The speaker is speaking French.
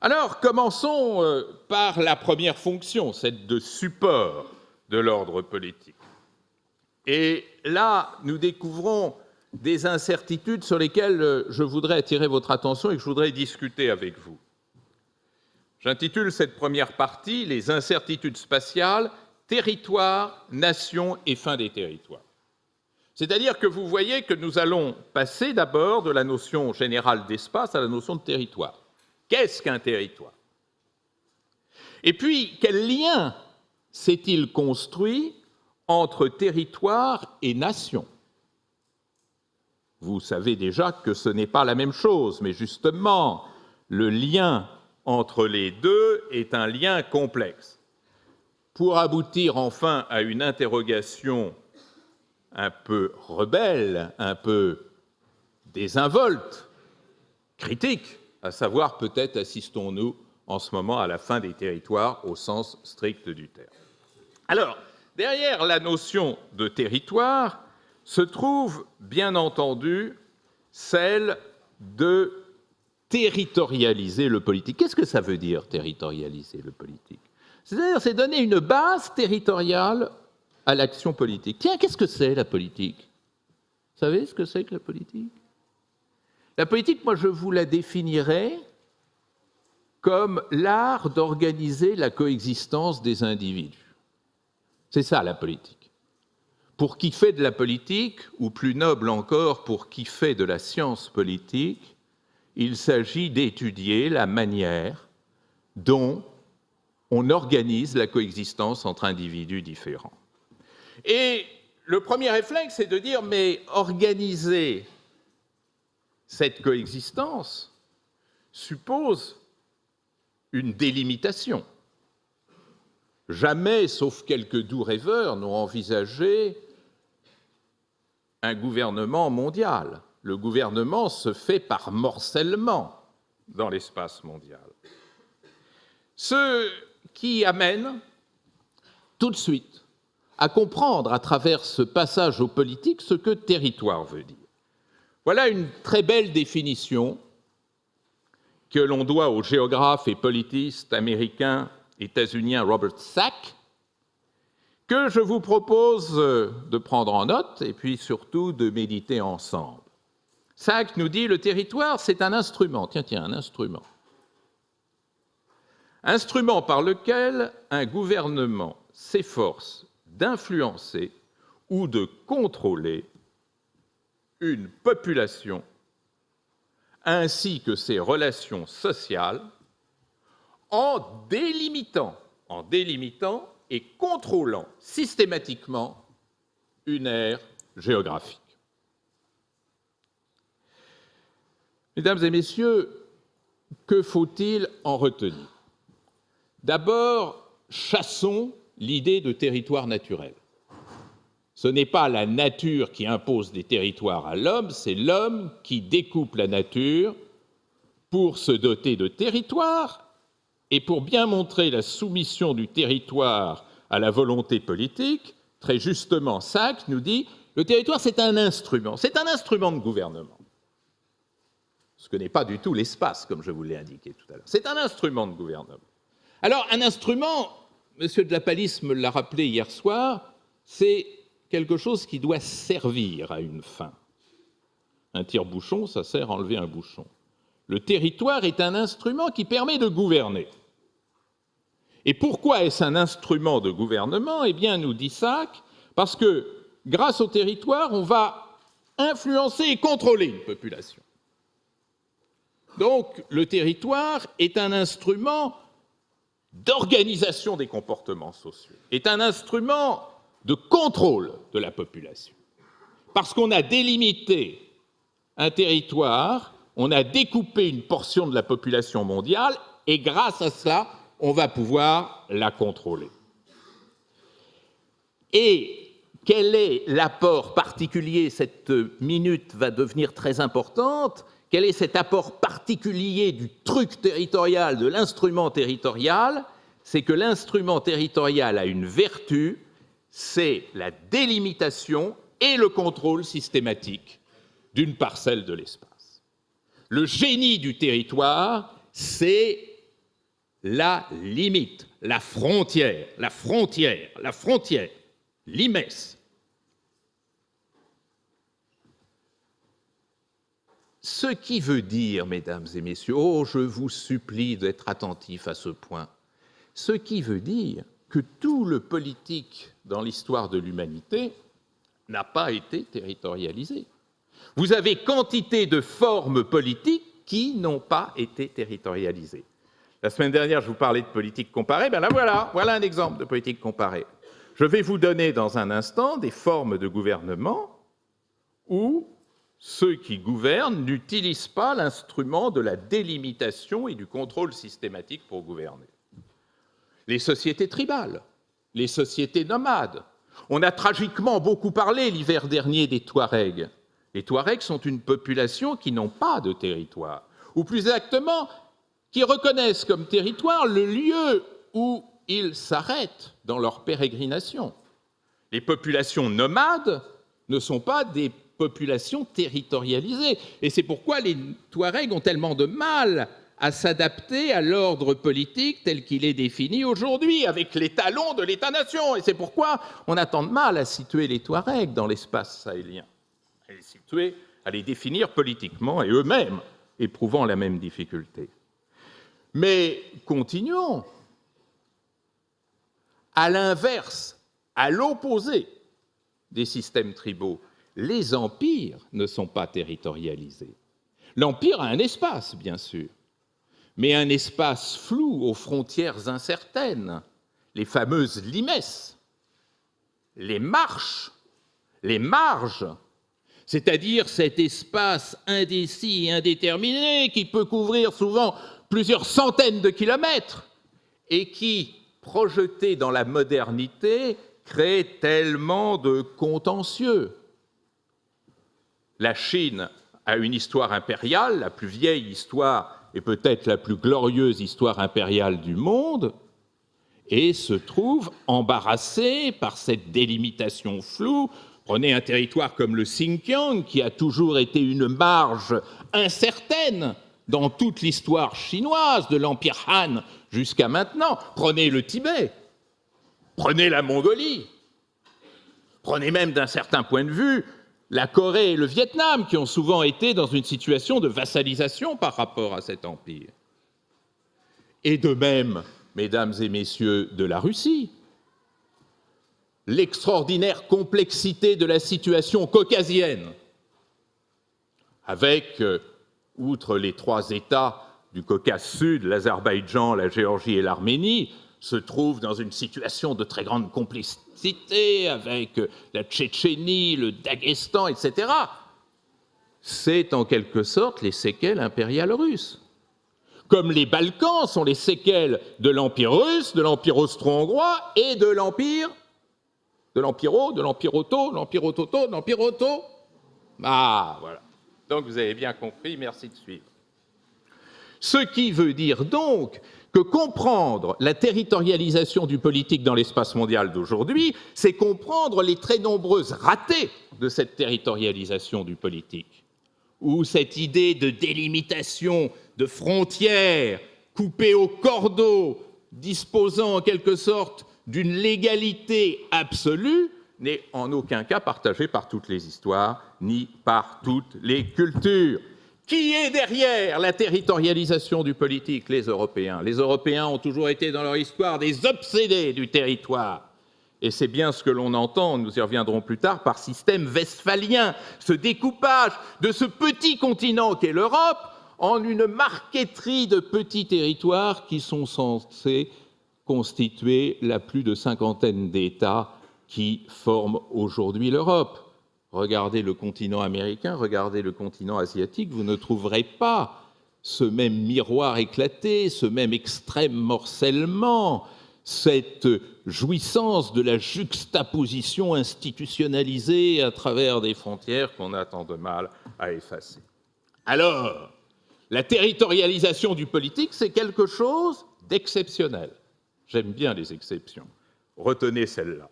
Alors, commençons par la première fonction, celle de support de l'ordre politique. Et là, nous découvrons des incertitudes sur lesquelles je voudrais attirer votre attention et que je voudrais discuter avec vous. J'intitule cette première partie « Les incertitudes spatiales, territoire, nation et fin des territoires ». C'est-à-dire que vous voyez que nous allons passer d'abord de la notion générale d'espace à la notion de territoire. Qu'est-ce qu'un territoire? Et puis, quel lien s'est-il construit entre territoire et nation? Vous savez déjà que ce n'est pas la même chose, mais justement, le lien entre les deux est un lien complexe. Pour aboutir enfin à une interrogation un peu rebelle, un peu désinvolte, critique, à savoir peut-être assistons-nous en ce moment à la fin des territoires au sens strict du terme. Alors, derrière la notion de territoire se trouve bien entendu celle de territorialiser le politique. Qu'est-ce que ça veut dire territorialiser le politique? C'est-à-dire, c'est donner une base territoriale à l'action politique. Tiens, qu'est-ce que c'est la politique? Vous savez ce que c'est que la politique? La politique, moi, je vous la définirais comme l'art d'organiser la coexistence des individus. C'est ça, la politique. Pour qui fait de la politique, ou plus noble encore, pour qui fait de la science politique, il s'agit d'étudier la manière dont on organise la coexistence entre individus différents. Et le premier réflexe, c'est de dire, mais organiser cette coexistence suppose une délimitation. Jamais, sauf quelques doux rêveurs, n'ont envisagé un gouvernement mondial. Le gouvernement se fait par morcellement dans l'espace mondial. Ce qui amène tout de suite à comprendre à travers ce passage aux politiques ce que territoire veut dire. Voilà une très belle définition que l'on doit au géographe et politiste américain états-unien Robert Sack, que je vous propose de prendre en note et puis surtout de méditer ensemble. Sack nous dit, le territoire, c'est un instrument, tiens, un instrument. Instrument par lequel un gouvernement s'efforce d'influencer ou de contrôler une population ainsi que ses relations sociales en délimitant et contrôlant systématiquement une aire géographique. Mesdames et messieurs, que faut-il en retenir? D'abord, chassons l'idée de territoire naturel. Ce n'est pas la nature qui impose des territoires à l'homme, c'est l'homme qui découpe la nature pour se doter de territoires et pour bien montrer la soumission du territoire à la volonté politique. Très justement, Sack nous dit, le territoire c'est un instrument de gouvernement. Ce que n'est pas du tout l'espace, comme je vous l'ai indiqué tout à l'heure. C'est un instrument de gouvernement. Alors, un instrument, M. de la Palisse me l'a rappelé hier soir, c'est quelque chose qui doit servir à une fin. Un tire-bouchon, ça sert à enlever un bouchon. Le territoire est un instrument qui permet de gouverner. Et pourquoi est-ce un instrument de gouvernement? Eh bien, nous dit Sack, parce que grâce au territoire, on va influencer et contrôler une population. Donc, le territoire est un instrument d'organisation des comportements sociaux, est un instrument de contrôle de la population. Parce qu'on a délimité un territoire, on a découpé une portion de la population mondiale, et grâce à cela, on va pouvoir la contrôler. Et quel est l'apport particulier? Cette minute va devenir très importante. Quel est cet apport particulier du truc territorial, de l'instrument territorial? C'est que l'instrument territorial a une vertu, c'est la délimitation et le contrôle systématique d'une parcelle de l'espace. Le génie du territoire, c'est la limite, la frontière, limès. Ce qui veut dire, mesdames et messieurs, oh, je vous supplie d'être attentifs à ce point, ce qui veut dire que tout le politique dans l'histoire de l'humanité n'a pas été territorialisé. Vous avez quantité de formes politiques qui n'ont pas été territorialisées. La semaine dernière, je vous parlais de politique comparée, ben là voilà un exemple de politique comparée. Je vais vous donner dans un instant des formes de gouvernement où ceux qui gouvernent n'utilisent pas l'instrument de la délimitation et du contrôle systématique pour gouverner. Les sociétés tribales, les sociétés nomades. On a tragiquement beaucoup parlé l'hiver dernier des Touaregs. Les Touaregs sont une population qui n'ont pas de territoire, ou plus exactement, qui reconnaissent comme territoire le lieu où ils s'arrêtent dans leur pérégrination. Les populations nomades ne sont pas des populations territorialisées, et c'est pourquoi les Touaregs ont tellement de mal à s'adapter à l'ordre politique tel qu'il est défini aujourd'hui, avec les talons de l'État-nation, et c'est pourquoi on a tant de mal à situer les Touaregs dans l'espace sahélien, à les situer, à les définir politiquement, et eux-mêmes éprouvant la même difficulté. Mais continuons. À l'inverse, à l'opposé des systèmes tribaux, les empires ne sont pas territorialisés. L'empire a un espace, bien sûr, mais un espace flou aux frontières incertaines, les fameuses limès, les marches, les marges, c'est-à-dire cet espace indécis et indéterminé qui peut couvrir souvent plusieurs centaines de kilomètres et qui, projeté dans la modernité, crée tellement de contentieux. La Chine a une histoire impériale, la plus vieille histoire et peut-être la plus glorieuse histoire impériale du monde, et se trouve embarrassée par cette délimitation floue. Prenez un territoire comme le Xinjiang, qui a toujours été une marge incertaine dans toute l'histoire chinoise, de l'Empire Han jusqu'à maintenant. Prenez le Tibet, prenez la Mongolie, prenez même d'un certain point de vue la Corée et le Vietnam, qui ont souvent été dans une situation de vassalisation par rapport à cet empire. Et de même, mesdames et messieurs, de la Russie. L'extraordinaire complexité de la situation caucasienne, avec, outre les 3 États du Caucase Sud, l'Azerbaïdjan, la Géorgie et l'Arménie, se trouve dans une situation de très grande complexité avec la Tchétchénie, le Daghestan, etc. C'est en quelque sorte les séquelles impériales russes. Comme les Balkans sont les séquelles de l'Empire russe, de l'Empire austro-hongrois et de l'Empire Otto. Ah, voilà. Donc vous avez bien compris, merci de suivre. Ce qui veut dire donc que comprendre la territorialisation du politique dans l'espace mondial d'aujourd'hui, c'est comprendre les très nombreuses ratées de cette territorialisation du politique, où cette idée de délimitation de frontières coupées au cordeau, disposant en quelque sorte d'une légalité absolue, n'est en aucun cas partagée par toutes les histoires, ni par toutes les cultures. Qui est derrière la territorialisation du politique? Les Européens. Les Européens ont toujours été dans leur histoire des obsédés du territoire. Et c'est bien ce que l'on entend, nous y reviendrons plus tard, par système westphalien, ce découpage de ce petit continent qu'est l'Europe en une marqueterie de petits territoires qui sont censés constituer la plus de 50aine d'États qui forment aujourd'hui l'Europe. Regardez le continent américain, regardez le continent asiatique, vous ne trouverez pas ce même miroir éclaté, ce même extrême morcellement, cette jouissance de la juxtaposition institutionnalisée à travers des frontières qu'on a tant de mal à effacer. Alors, la territorialisation du politique, c'est quelque chose d'exceptionnel. J'aime bien les exceptions. Retenez celle-là.